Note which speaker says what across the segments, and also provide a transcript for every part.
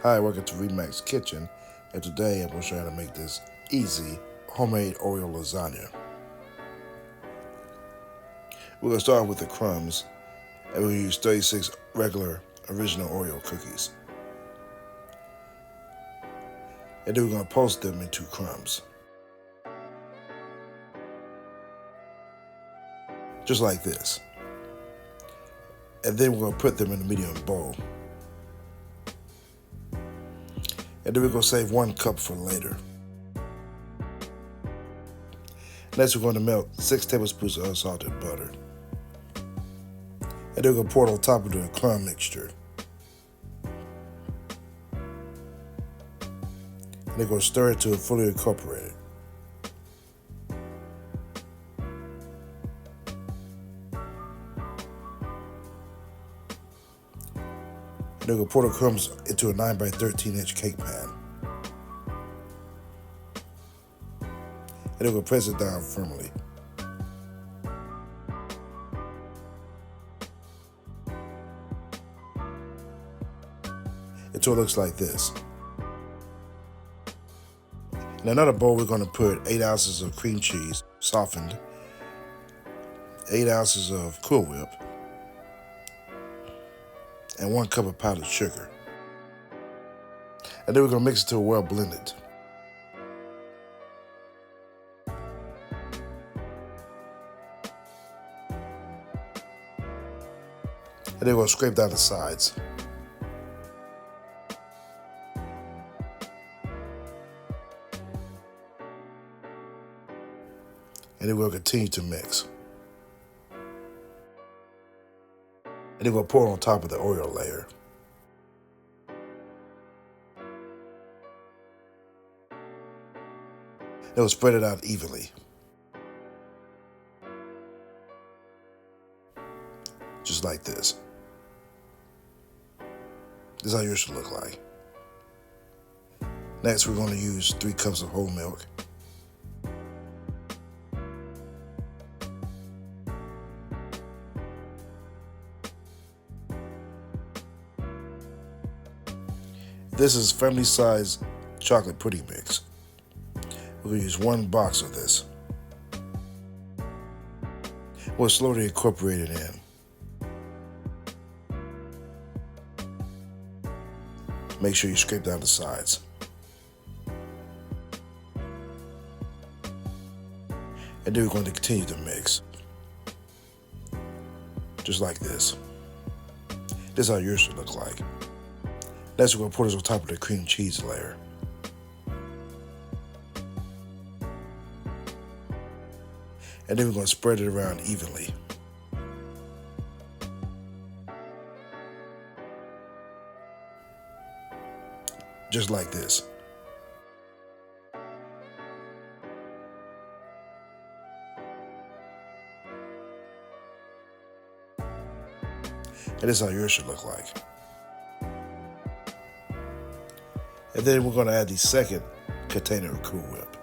Speaker 1: Hi, welcome to Remax Kitchen, and today I'm going to show you how to make this easy homemade Oreo lasagna. We're going to start with the crumbs, and we'll use 36 regular original Oreo cookies. And then we're going to post them into crumbs. Just like this. And then we're going to put them in a medium bowl. And then we're going to save 1 cup for later. Next, we're going to melt 6 tablespoons of unsalted butter. And then we're going to pour it on top of the crumb mixture. And then we're going to stir it till it's fully incorporated. And then we're going to pour the crumbs into a 9 by 13 inch cake pan. And then we're going to press it down firmly. Until it looks like this. In another bowl, we're going to put 8 ounces of cream cheese, softened, 8 ounces of Cool Whip, and 1 cup of powdered sugar. And then we're going to mix it till well blended. And then we're going to scrape down the sides. And then we'll continue to mix. And then we'll pour it on top of the Oreo layer. And we'll spread it out evenly. Just like this. This is how yours should look like. Next, we're going to use 3 cups of whole milk. This is family size chocolate pudding mix. We're going to use 1 box of this. We'll slowly incorporate it in. Make sure you scrape down the sides. And then we're going to continue to mix. Just like this. This is how yours should look like. Next, we're going to pour this on top of the cream cheese layer. And then we're going to spread it around evenly. Just like this. And this is how yours should look like. And then we're going to add the second container of Cool Whip.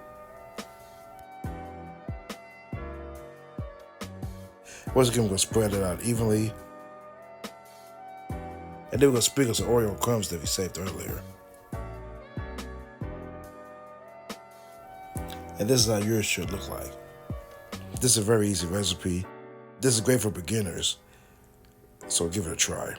Speaker 1: Once again, we're going to spread it out evenly. And then we're going to sprinkle some Oreo crumbs that we saved earlier. And this is how yours should look like. This is a very easy recipe. This is great for beginners, so give it a try.